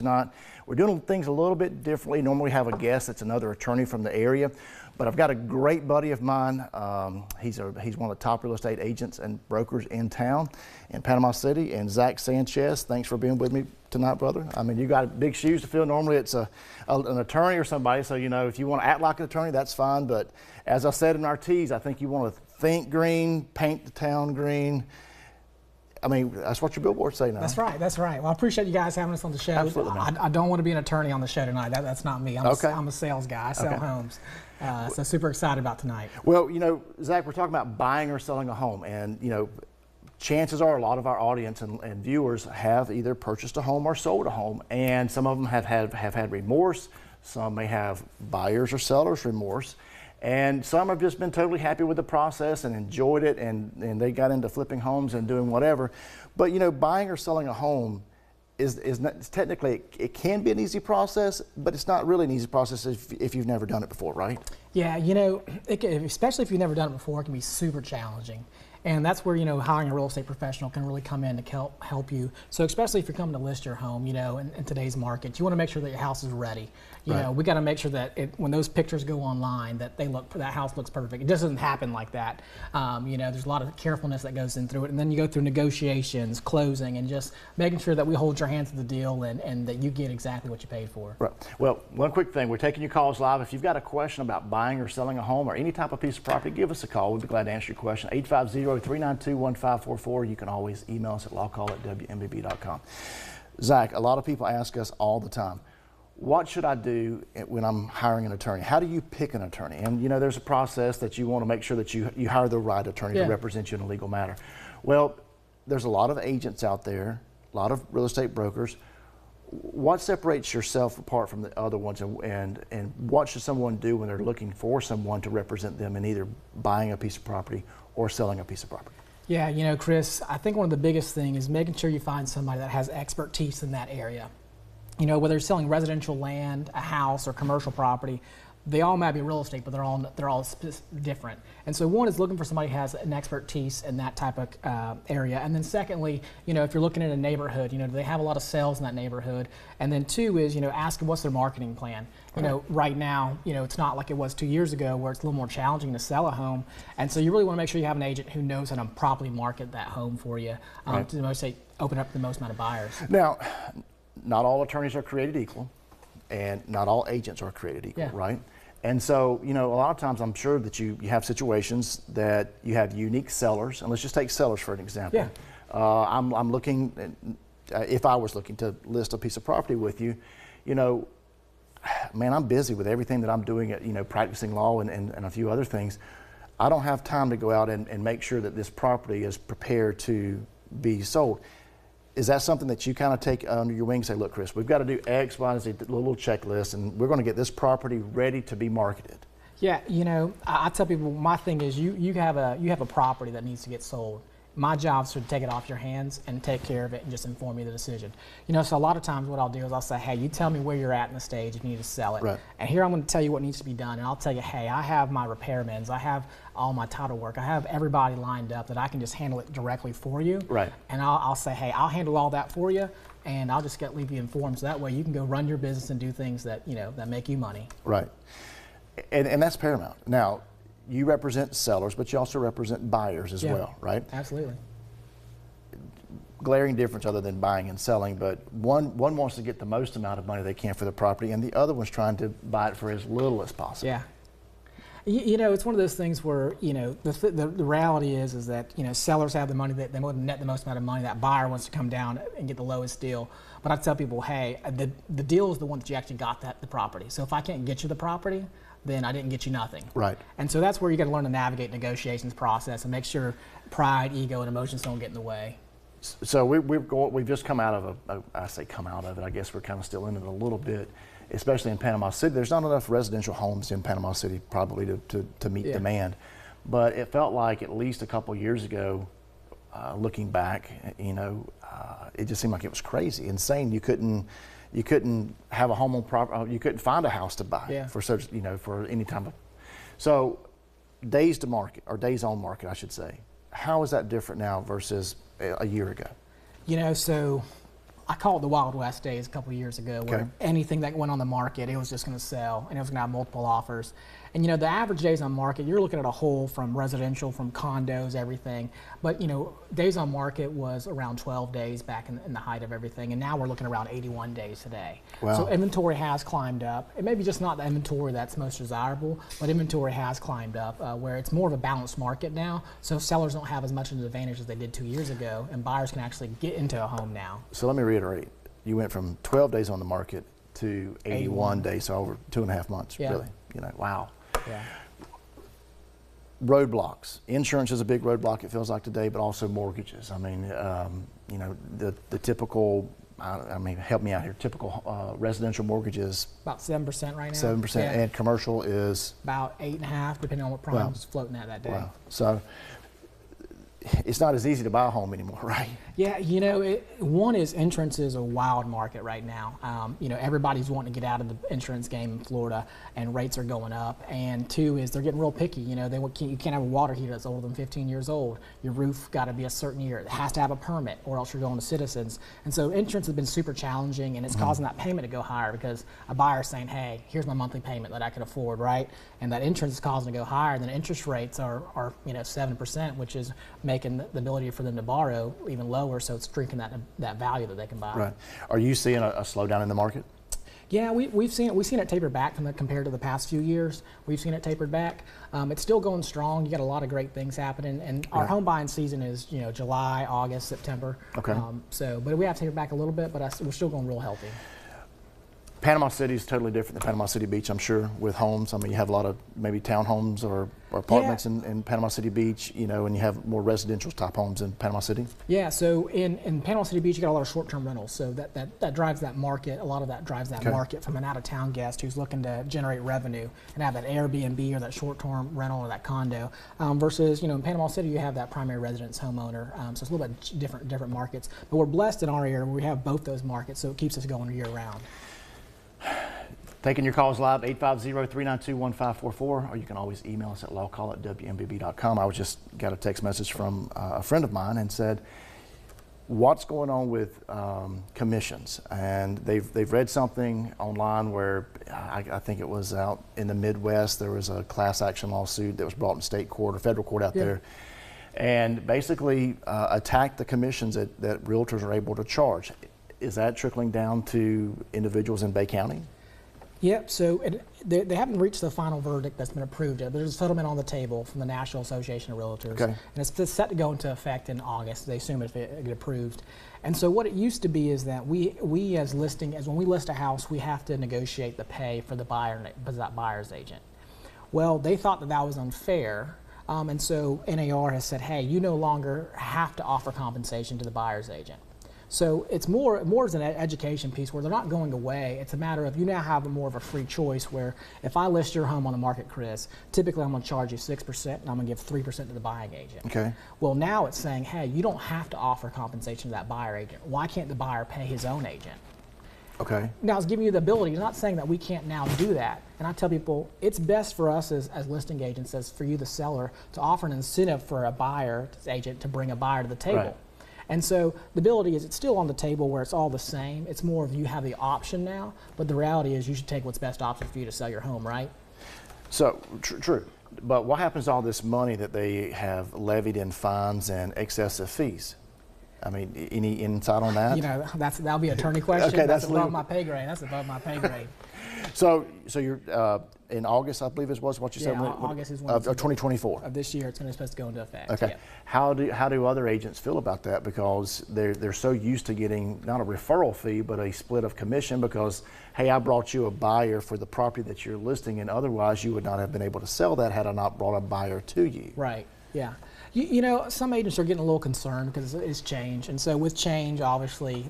not. We're doing things a little bit differently. Normally we have a guest that's another attorney from the area, but I've got a great buddy of mine. He's one of the top real estate agents and brokers in town in Panama City, and Zach Sanchez. Thanks for being with me tonight, brother. I mean, you got big shoes to fill. Normally it's an attorney or somebody, so if you want to act like an attorney, that's fine, but as I said in our tease, I think you want to think green, paint the town green. I mean, that's what your billboards say now. That's right. That's right. Well, I appreciate you guys having us on the show. Absolutely. I don't want to be an attorney on the show tonight. That's not me. I'm a sales guy. I sell homes. So super excited about tonight. Well, Zach, we're talking about buying or selling a home, and chances are a lot of our audience and viewers have either purchased a home or sold a home, and some of them have had remorse. Some may have buyers or sellers remorse. And some have just been totally happy with the process and enjoyed it, and they got into flipping homes and doing whatever. But buying or selling a home is not, technically, it can be an easy process, but it's not really an easy process if you've never done it before, right? Yeah, especially if you've never done it before, it can be super challenging. And that's where, hiring a real estate professional can really come in to help you. So especially if you're coming to list your home, in today's market, you want to make sure that your house is ready. We got to make sure that when those pictures go online, that that house looks perfect. It just doesn't happen like that. There's a lot of carefulness that goes in through it. And then you go through negotiations, closing, and just making sure that we hold your hand to the deal and that you get exactly what you paid for. Right. Well, one quick thing, we're taking your calls live. If you've got a question about buying or selling a home or any type of piece of property, give us a call. We'd be glad to answer your question. 850-392-1544. You can always email us at lawcall@wmbb.com. Zach, a lot of people ask us all the time, what should I do when I'm hiring an attorney? How do you pick an attorney? And there's a process that you want to make sure that you hire the right attorney to represent you in a legal matter. Well, there's a lot of agents out there, a lot of real estate brokers. What separates yourself apart from the other ones, and what should someone do when they're looking for someone to represent them in either buying a piece of property or selling a piece of property? Yeah, Chris, I think one of the biggest things is making sure you find somebody that has expertise in that area. Whether you're selling residential land, a house, or commercial property, they all might be real estate, but they're all different. And so one is looking for somebody who has an expertise in that type of area. And then secondly, if you're looking at a neighborhood, do they have a lot of sales in that neighborhood? And then two is, ask them what's their marketing plan. Right now, it's not like it was 2 years ago where it's a little more challenging to sell a home. And so you really want to make sure you have an agent who knows how to properly market that home for you to open up the most amount of buyers. Now, not all attorneys are created equal, and not all agents are created equal, right? And so, a lot of times I'm sure that you have situations that you have unique sellers, and let's just take sellers for an example. I'm looking, if I was looking to list a piece of property with you, man, I'm busy with everything that I'm doing at, practicing law and a few other things. I don't have time to go out and make sure that this property is prepared to be sold. Is that something that you kind of take under your wing and say, look, Chris, we've got to do X, Y, and Z, a little checklist, and we're going to get this property ready to be marketed? Yeah, I tell people my thing is you have a property that needs to get sold. My job is to take it off your hands and take care of it and just inform you of the decision. So a lot of times what I'll do is I'll say, hey, you tell me where you're at in the stage if you need to sell it. Right. And here I'm going to tell you what needs to be done. And I'll tell you, hey, I have my repairmen, I have all my title work, I have everybody lined up that I can just handle it directly for you. Right. And I'll say, hey, I'll handle all that for you, and I'll just leave you informed, so that way you can go run your business and do things that that make you money. Right. And that's paramount. Now, you represent sellers, but you also represent buyers as well, right? Absolutely. Glaring difference other than buying and selling, but one wants to get the most amount of money they can for the property, and the other one's trying to buy it for as little as possible. Yeah. It's one of those things where, the reality is that, sellers have the money that they want to net the most amount of money. That buyer wants to come down and get the lowest deal. But I tell people, hey, the deal is the one that you actually got the property. So if I can't get you the property, then I didn't get you nothing. Right. And so that's where you got to learn to navigate negotiations process and make sure pride, ego, and emotions don't get in the way. So we've just come out of I say come out of it, I guess we're kind of still in it a little bit, especially in Panama City. There's not enough residential homes in Panama City probably to meet demand. But it felt like at least a couple of years ago, looking back, it just seemed like it was crazy, insane. You couldn't have a home on property, you couldn't find a house to buy for such, for any time of. So days to market, or days on market, I should say. How is that different now versus a year ago? So I call it the Wild West days a couple of years ago, where Okay. anything that went on the market, it was just going to sell, and it was going to have multiple offers. And the average days on market, you're looking at a whole from residential, from condos, everything. But days on market was around 12 days back in the height of everything, and now we're looking around 81 days today. Wow. So inventory has climbed up. It may be just not the inventory that's most desirable, but inventory has climbed up, where it's more of a balanced market now. So sellers don't have as much of an advantage as they did 2 years ago, and buyers can actually get into a home now. So let me reiterate. You went from 12 days on the market to 81 days, so over 2.5 months, Yeah. really. Wow. Yeah. Roadblocks. Insurance is a big roadblock, it feels like today, but also mortgages. I mean, the typical, help me out here, typical residential mortgages, About 7% right now. 7%, Yeah. and commercial is, About 8.5%, depending on what prime Wow. is floating at that day. wow. So it's not as easy to buy a home anymore, right? Yeah, one is insurance is a wild market right now. Everybody's wanting to get out of the insurance game in Florida, and rates are going up. And two is they're getting real picky. You can't have a water heater that's older than 15 years old. Your roof got to be a certain year. It has to have a permit, or else you're going to Citizens. And so insurance has been super challenging, and it's causing that payment to go higher because a buyer's saying, "Hey, here's my monthly payment that I can afford," right? And that insurance is causing it to go higher. Then interest rates are 7%, which is making the ability for them to borrow even lower, so it's drinking that value that they can buy. Right. Are you seeing a slowdown in the market? Yeah, we've seen it taper back compared to the past few years. We've seen it tapered back. It's still going strong. You got a lot of great things happening, and our home buying season is July, August, September. Okay. But we have tapered back a little bit, but we're still going real healthy. Panama City is totally different than Panama City Beach, I'm sure, with homes. I mean, you have a lot of maybe townhomes or apartments in Panama City Beach, and you have more residential type homes in Panama City. Yeah, so in Panama City Beach, you got a lot of short-term rentals, so that drives that market. A lot of that drives that market from an out-of-town guest who's looking to generate revenue and have that Airbnb or that short-term rental or that condo. Versus, in Panama City, you have that primary residence homeowner, so it's a little bit different markets. But we're blessed in our area where we have both those markets, so it keeps us going year-round. Taking your calls live, 850-392-1544, or you can always email us at lawcall@wmbb.com. I just got a text message from a friend of mine and said, what's going on with commissions? And they've read something online where I think it was out in the Midwest, there was a class action lawsuit that was brought in state court or federal court out there, and basically attacked the commissions that realtors are able to charge. Is that trickling down to individuals in Bay County? Yep, so they haven't reached the final verdict that's been approved yet. There's a settlement on the table from the National Association of Realtors. Okay. And it's set to go into effect in August. They assume if it gets approved. And so what it used to be is that we as when we list a house, we have to negotiate the pay for the that buyer's agent. Well, they thought that was unfair. And so NAR has said, hey, you no longer have to offer compensation to the buyer's agent. So it's more as an education piece where they're not going away. It's a matter of you now have more of a free choice where if I list your home on the market, Chris, typically I'm going to charge you 6% and I'm going to give 3% to the buying agent. Okay. Well, now it's saying, hey, you don't have to offer compensation to that buyer agent. Why can't the buyer pay his own agent? Okay. Now it's giving you the ability. It's not saying that we can't now do that. And I tell people it's best for us as listing agents, as for you, the seller, to offer an incentive for a buyer agent to bring a buyer to the table. Right. And so the ability is it's still on the table where it's all the same. It's more of you have the option now, but the reality is you should take what's best option for you to sell your home, right? So true. But what happens to all this money that they have levied in fines and excessive fees? I mean, any insight on that? That'll be an attorney question. Okay, that's above my pay grade. That's above my pay grade. So you're in August, I believe it was what you said. August is when of 2024 of this year. It's supposed to go into effect. Okay. Yeah. How do other agents feel about that? Because they're so used to getting not a referral fee, but a split of commission. Because hey, I brought you a buyer for the property that you're listing, and otherwise you would not have been able to sell that had I not brought a buyer to you. Right. Yeah. Some agents are getting a little concerned because it's change, and so with change, obviously,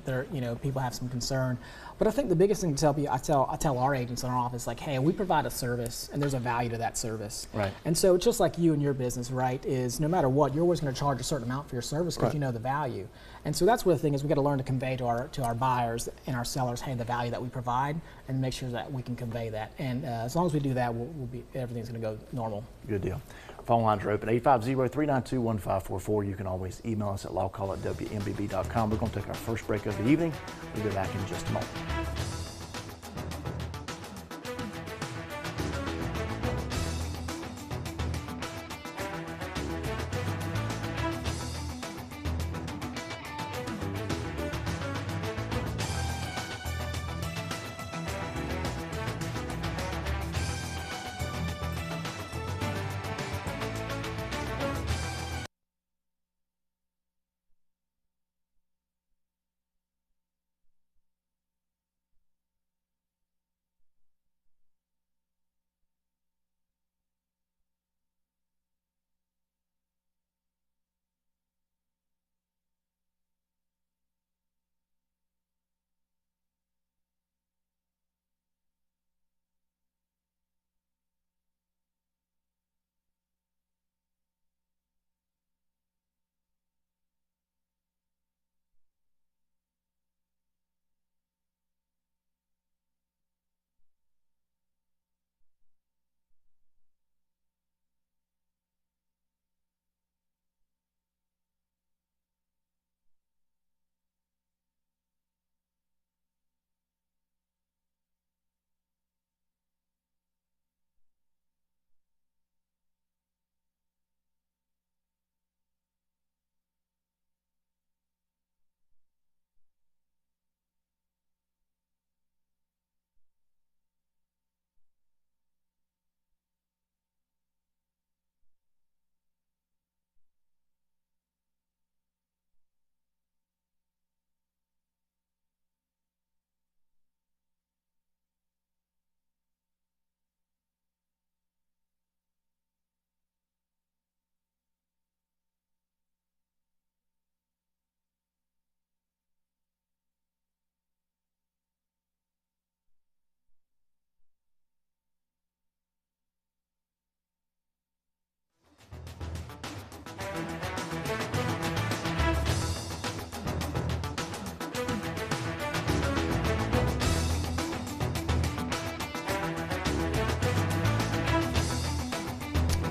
people have some concern. But I think the biggest thing to tell people, I tell our agents in our office, like, hey, we provide a service, and there's a value to that service. Right. And so it's just like you and your business, right? Is no matter what, you're always going to charge a certain amount for your service because you know the value. And so that's where the thing is, we got to learn to convey to our buyers and our sellers, hey, the value that we provide, and make sure that we can convey that. And as long as we do that, everything's going to go normal. Good deal. Phone lines are open, 850-392-1544. You can always email us at lawcall@wmbb.com. We're going to take our first break of the evening. We'll be back in just a moment.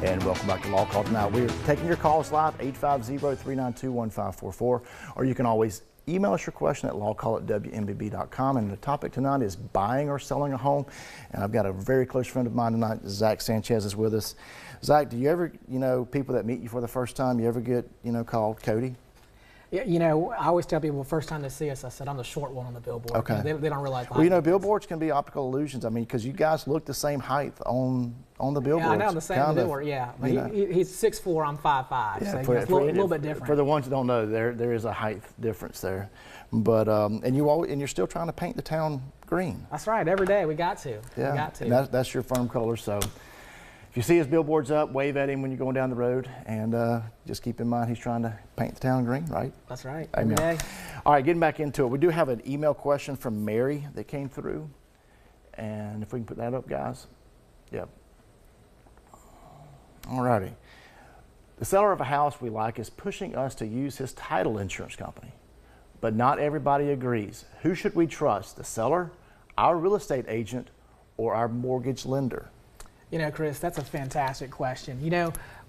And welcome back to Law Call tonight. We're taking your calls live, 850-392-1544, or you can always email us your question at lawcall@wmbb.com. And the topic tonight is buying or selling a home. And I've got a very close friend of mine tonight, Zach Sanchez, is with us. Zach, do you ever, people that meet you for the first time, you ever get, called Cody? Yeah, I always tell people first time they see us, I said, I'm the short one on the billboard. Okay. They don't realize the Well, billboards can be optical illusions. I mean, because you guys look the same height on the billboards. Yeah, I know, the same billboard, yeah. But he's 6'4", I'm 5'5", yeah, so it's a little bit different. For the ones that don't know, there is a height difference there. But, and you're still trying to paint the town green. That's right, every day we got to. Yeah, we got to. And that's your firm color, so. If you see his billboards up, wave at him when you're going down the road, and just keep in mind he's trying to paint the town green, right? That's right, Amen. every day. All right, getting back into it. We do have an email question from Mary that came through, and if we can put that up, guys. Yep. All righty. The seller of a house we like is pushing us to use his title insurance company, but not everybody agrees. Who should we trust, the seller, our real estate agent, or our mortgage lender? Chris, that's a fantastic question.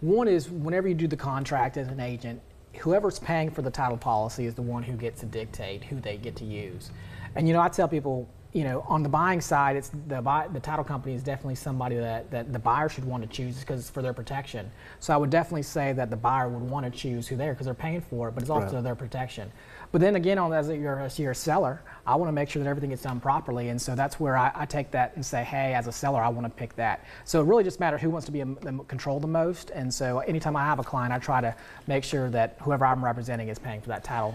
One is whenever you do the contract as an agent, whoever's paying for the title policy is the one who gets to dictate who they get to use. And I tell people, on the buying side, it's the title company is definitely somebody that the buyer should want to choose because it's for their protection. So I would definitely say that the buyer would want to choose who they're because they're paying for it, but it's also their protection. But then again, as you're a seller, I want to make sure that everything gets done properly, and so that's where I take that and say, hey, as a seller, I want to pick that. So it really just matters who wants to be in control the most, and so anytime I have a client, I try to make sure that whoever I'm representing is paying for that title.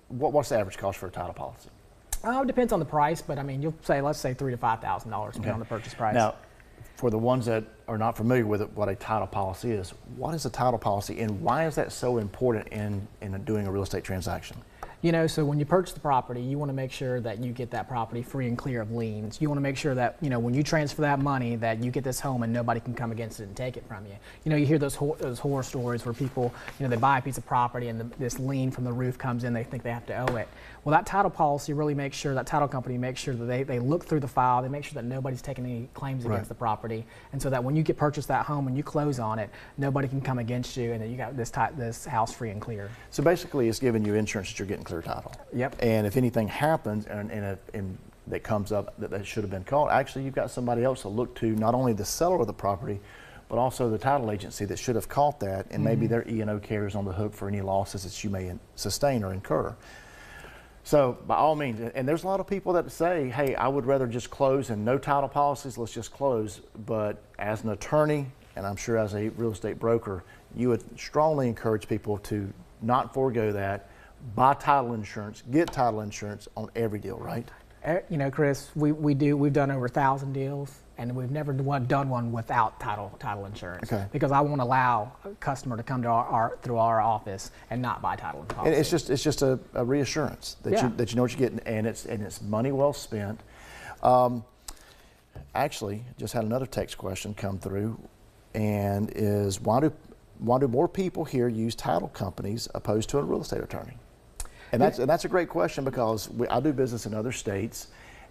What's the average cost for a title policy? It depends on the price, but I mean, let's say $3,000 to $5,000 depending on the purchase price. Now, for the ones that are not familiar with it, what a title policy is, what is a title policy and why is that so important in doing a real estate transaction? You know, so when you purchase the property, you want to make sure that you get that property free and clear of liens. You want to make sure that, you know, when you transfer that money, that you get this home and nobody can come against it and take it from you. You know, you hear those horror stories where people, you know, they buy a piece of property and this lien from the roof comes in, they think they have to owe it. Well, that title policy really makes sure, that title company makes sure that they look through the file, they make sure that nobody's taking any claims against the property, and so that when you purchase that home and you close on it, nobody can come against you, and that you got this house free and clear. So basically, it's giving you insurance that you're getting clear title. Yep. And if anything happens and that comes up that should have been called, actually you've got somebody else to look to, not only the seller of the property, but also the title agency that should have caught that, and maybe their E&O carriers on the hook for any losses that you may sustain or incur. So by all means, and there's a lot of people that say, hey, I would rather just close and no title policies, let's just close. But as an attorney, and I'm sure as a real estate broker, you would strongly encourage people to not forego that, buy title insurance, get title insurance on every deal, right? You know, Chris, we've done over 1,000 deals, and we've never done one without title insurance. Okay. Because I won't allow a customer to come to through our office and not buy title and policy. And it's just a reassurance that you know what you're getting, and it's money well spent. Actually, just had another text question come through, and is why do more people here use title companies opposed to a real estate attorney? And that's a great question, because I do business in other states,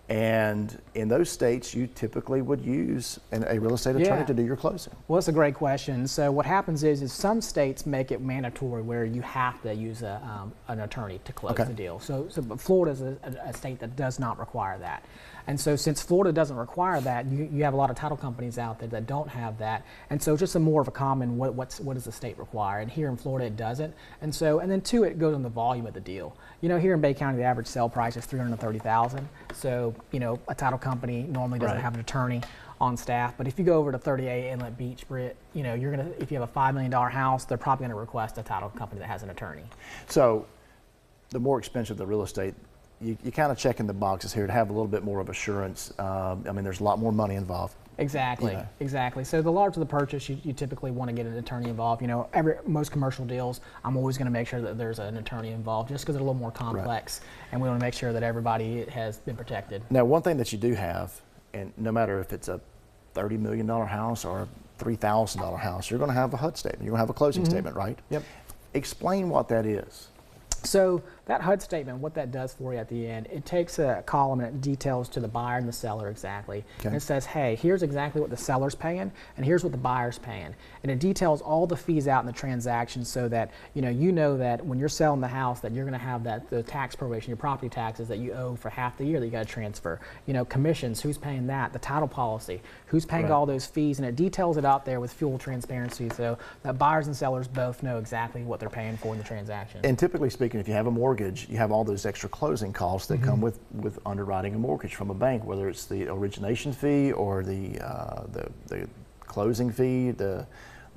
and in those states you typically would use a real estate attorney to do your closing. Well, that's a great question. So what happens is some states make it mandatory where you have to use an attorney to close the deal. But Florida is a state that does not require that. And so since Florida doesn't require that, you have a lot of title companies out there that don't have that. And so just more of a common, what does the state require? And here in Florida it doesn't. And then two, it goes on the volume of the deal. You know, here in Bay County the average sale price is $330,000. So, you know, a title company normally doesn't have an attorney on staff. But if you go over to 38 Inlet Beach, Britt, you know, if you have a $5 million house, they're probably going to request a title company that has an attorney. So the more expensive the real estate, you kind of check in the boxes here to have a little bit more of assurance. I mean, there's a lot more money involved. Exactly, you know. Exactly. So the larger the purchase, you typically want to get an attorney involved. You know, most commercial deals, I'm always going to make sure that there's an attorney involved, just because it's a little more complex, and we want to make sure that everybody has been protected. Now, one thing that you do have, and no matter if it's a $30 million house or a $3,000 house, you're going to have a HUD statement. You're going to have a closing statement, right? Yep. Explain what that is. So that HUD statement, what that does for you at the end, it takes a column and it details to the buyer and the seller exactly. Okay. And it says, hey, here's exactly what the seller's paying, and here's what the buyer's paying. And it details all the fees out in the transaction, so that you know that when you're selling the house, that you're going to have the tax probation, your property taxes that you owe for half the year that you got to transfer. You know, commissions, who's paying that? The title policy, who's paying all those fees, and it details it out there with full transparency, so that buyers and sellers both know exactly what they're paying for in the transaction. And typically speaking, if you have a mortgage, you have all those extra closing costs that come with underwriting a mortgage from a bank, whether it's the origination fee or the closing fee, the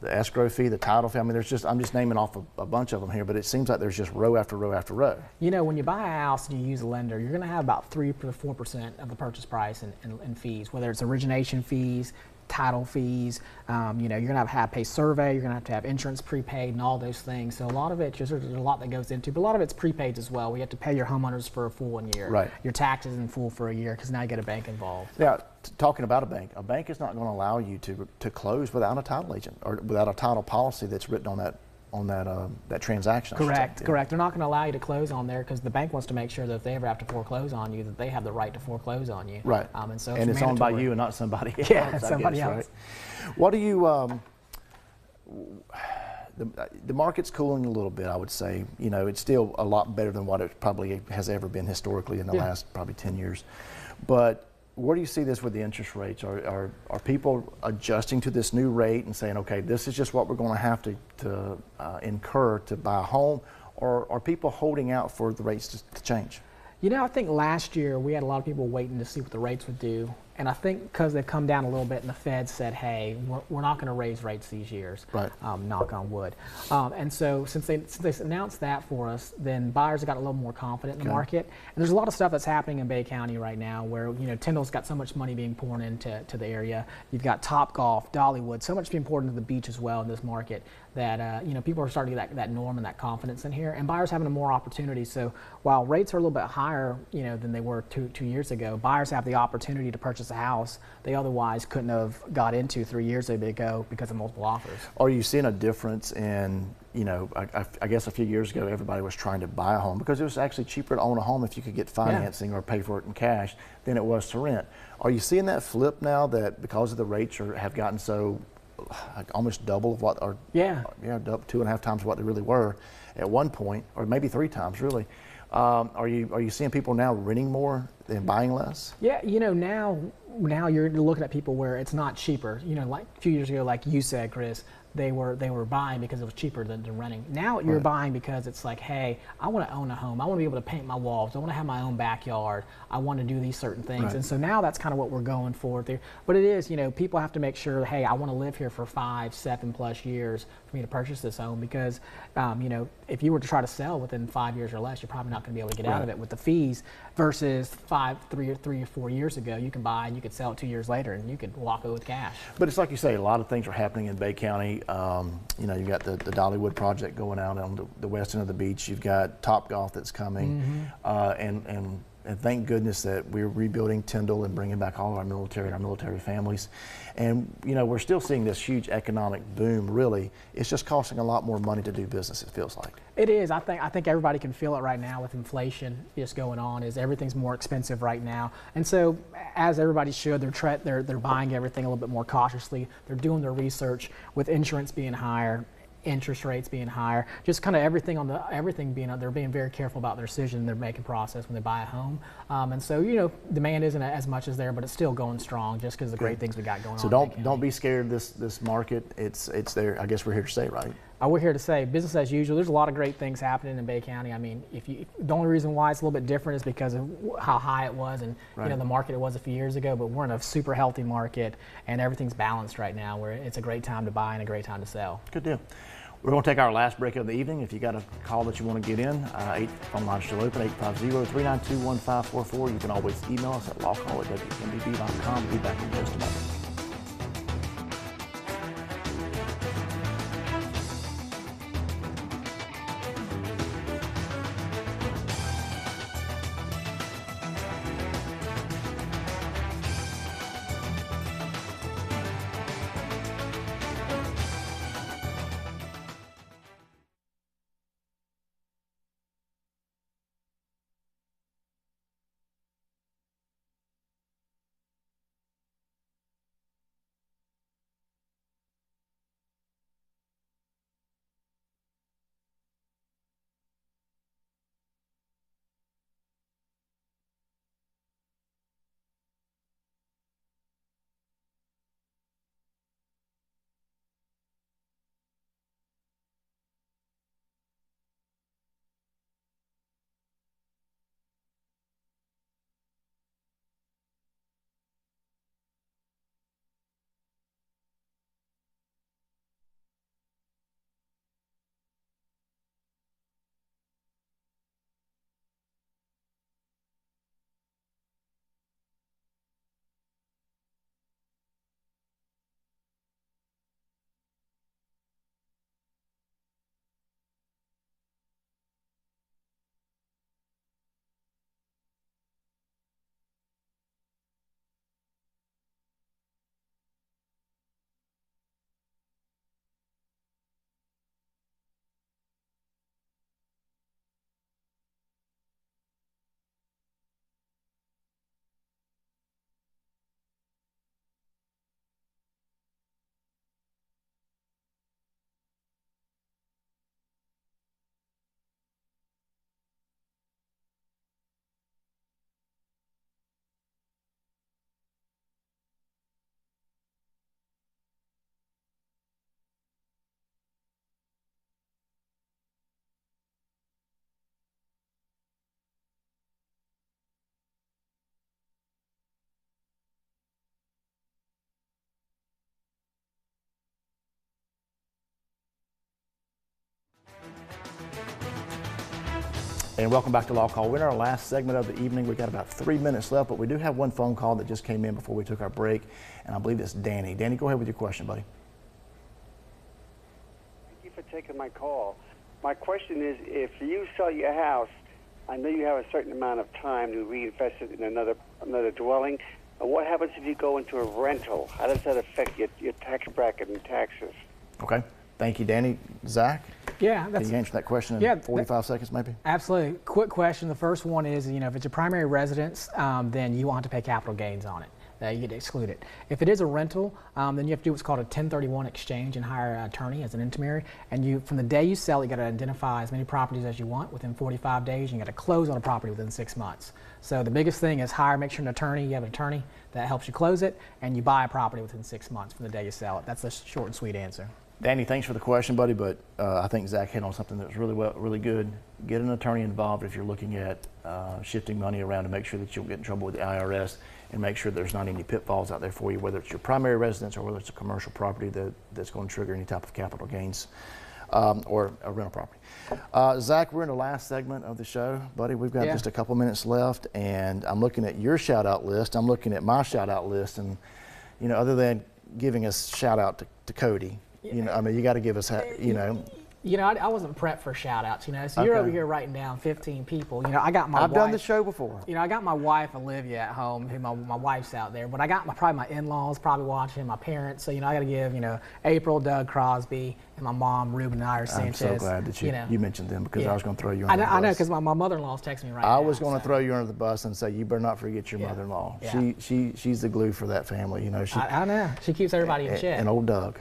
escrow fee, the title fee. I mean, I'm just naming off a bunch of them here, but it seems like there's just row after row after row. You know, when you buy a house and you use a lender, you're going to have about 3 to 4% of the purchase price in fees, whether it's origination fees, title fees, you're going to have to pay survey, you're going to have insurance prepaid and all those things. So a lot of it, there's a lot that goes into, but a lot of it's prepaid as well. We have to pay your homeowners for a full 1 year. Right. Your taxes in full for a year, because now you get a bank involved. Now, talking about a bank is not going to allow you to close without a title agent or without a title policy that's written on that transaction. Correct. They're not going to allow you to close on there, because the bank wants to make sure that if they ever have to foreclose on you, that they have the right to foreclose on you. Right. And so it's owned by you and not somebody else. Yeah, somebody else. Right? What do you? The market's cooling a little bit, I would say. You know, it's still a lot better than what it probably has ever been historically in the last probably 10 years. But where do you see this with the interest rates? Are people adjusting to this new rate and saying, okay, this is just what we're going to have to incur to buy a home, or are people holding out for the rates to change? You know, I think last year we had a lot of people waiting to see what the rates would do. And I think because they've come down a little bit and the Fed said, hey, we're not going to raise rates these years, Right. Knock on wood. And so since they announced that for us, then buyers have got a little more confident in the market. And there's a lot of stuff that's happening in Bay County right now where, you know, Tyndall's got so much money being poured into the area. You've got Topgolf, Dollywood, so much being poured into the beach as well in this market that, you know, people are starting to get that norm and that confidence in here. And buyers having more opportunity. So while rates are a little bit higher, you know, than they were two years ago, buyers have the opportunity to purchase a house they otherwise couldn't have got into 3 years ago because of multiple offers. Are you seeing a difference in, you know, I guess a few years ago everybody was trying to buy a home because it was actually cheaper to own a home if you could get financing or pay for it in cash than it was to rent. Are you seeing that flip now that because of the rates have gotten so like almost double of what, or double, 2.5 times what they really were at one point, or maybe 3 times really? Are you seeing people now renting more than buying less? Yeah, you know, now you're looking at people where it's not cheaper. You know, like a few years ago, like you said, Chris, they were buying because it was cheaper than renting. Now you're buying because it's like, hey, I want to own a home. I want to be able to paint my walls. I want to have my own backyard. I want to do these certain things. Right. And so now that's kind of what we're going for there. But it is, you know, people have to make sure, hey, I want to live here for 5, 7+ years for me to purchase this home because, you know, if you were to try to sell within 5 years or less, you're probably not going to be able to get out of it with the fees versus 3 or 4 years ago, you can buy and you could sell it 2 years later and you could walk away with cash. But it's like you say, a lot of things are happening in Bay County. You know, you've got the Dollywood project going out on the west end of the beach. You've got Topgolf that's coming, and thank goodness that we're rebuilding Tyndall and bringing back all of our military families. And you know, we're still seeing this huge economic boom. Really, it's just costing a lot more money to do business. It feels like it is. I think everybody can feel it right now with inflation just going on. Is everything's more expensive right now, and so as everybody should, they're buying everything a little bit more cautiously. They're doing their research with insurance being higher, interest rates being higher, just kind of everything being, they're being very careful about their decision they're making process when they buy a home. And so, you know, demand isn't as much as there, but it's still going strong just because of the great things we got going on. So don't be scared of this market. It's there. I guess we're here to stay, right? We're here to say business as usual. There's a lot of great things happening in Bay County. I mean, the only reason why it's a little bit different is because of how high it was and you know the market it was a few years ago. But we're in a super healthy market and everything's balanced right now. Where it's a great time to buy and a great time to sell. Good deal. We're going to take our last break of the evening. If you got a call that you want to get in, 8 phone lines still open, 850-392-1544. You can always email us at lawcall@wmbb.com. We'll be back in just a moment. And welcome back to Law Call. We're in our last segment of the evening. We've got about 3 minutes left, but we do have one phone call that just came in before we took our break, and I believe it's Danny. Danny, go ahead with your question, buddy. Thank you for taking my call. My question is, if you sell your house, I know you have a certain amount of time to reinvest it in another dwelling. What happens if you go into a rental? How does that affect your tax bracket and taxes? Okay. Thank you, Danny. Zach? Yeah, Can you answer that question in 45 seconds, maybe? Absolutely. Quick question. The first one is, if it's a primary residence, then you won't have to pay capital gains on it. You get to exclude it. If it is a rental, then you have to do what's called a 1031 exchange and hire an attorney as an intermediary. And from the day you sell, you got to identify as many properties as you want within 45 days. And you got to close on a property within 6 months. So the biggest thing is make sure an attorney. You have an attorney that helps you close it, and you buy a property within 6 months from the day you sell it. That's the short and sweet answer. Danny, thanks for the question, buddy, but I think Zach hit on something that was really good. Get an attorney involved if you're looking at shifting money around to make sure that you don't get in trouble with the IRS, and make sure there's not any pitfalls out there for you, whether it's your primary residence or whether it's a commercial property that's going to trigger any type of capital gains or a rental property. Zach, we're in the last segment of the show, buddy. We've got just a couple minutes left, and I'm looking at your shout-out list. I'm looking at my shout-out list, and other than giving us shout-out to Cody, you got to give us, I wasn't prepped for shout outs, so you're over here writing down 15 people. I got my I've done the show before. I got my wife, Olivia, at home, who my wife's out there, but I got probably my in-laws probably watching, my parents, so, I got to give, April, Doug Crosby, and my mom, Ruben Iyer Sanchez. I'm so glad that you mentioned them, because I was going to throw you under the bus. I know, because my mother-in-law's texting me right now. I was going to throw you under the bus and say, you better not forget your mother-in-law. Yeah. She's the glue for that family. I know. She keeps everybody in check. And old Doug.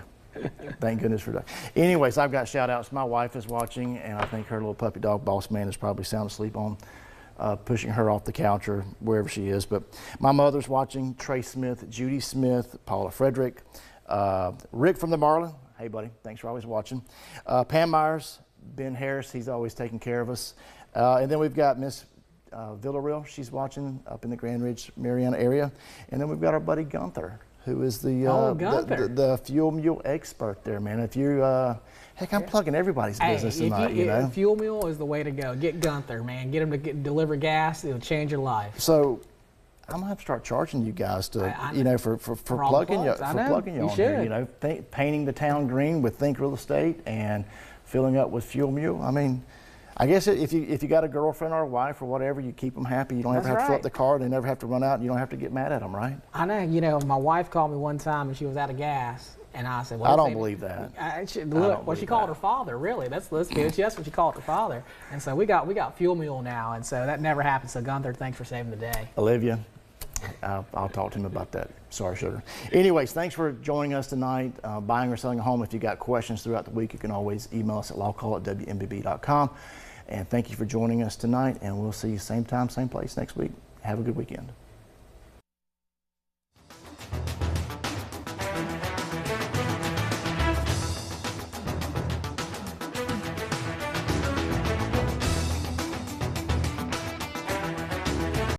Thank goodness for Doug. Anyways, I've got shout outs. My wife is watching, and I think her little puppy dog, Boss Man, is probably sound asleep on pushing her off the couch or wherever she is. But my mother's watching, Trey Smith, Judy Smith, Paula Frederick, Rick from the Marlin. Hey, buddy, thanks for always watching. Pam Myers, Ben Harris, he's always taking care of us. And then we've got Miss Villarreal, she's watching up in the Grand Ridge, Mariana area. And then we've got our buddy Gunther, who is the fuel mule expert there, man. If you, heck, I'm plugging everybody's business tonight, Fuel mule is the way to go. Get Gunther, man. Get him to deliver gas. It'll change your life. So I'm gonna have to start charging you guys to, for plugging you on here. Painting the town green with Think Real Estate and filling up with Fuel Mule. I mean, I guess if you got a girlfriend or a wife or whatever, you keep them happy. You don't have to fill up the car. They never have to run out. And you don't have to get mad at them, right? I know. My wife called me one time and she was out of gas. And I said, well, I don't believe that. She called her father, really. That's what she called her father. And so we got Fuel Mule now. And so that never happened. So Gunther, thanks for saving the day. Olivia, I'll talk to him about that. Sorry, sugar. Anyways, thanks for joining us tonight. Buying or selling a home. If you got questions throughout the week, you can always email us at lawcall@wmbb.com. And thank you for joining us tonight, and we'll see you same time, same place next week. Have a good weekend.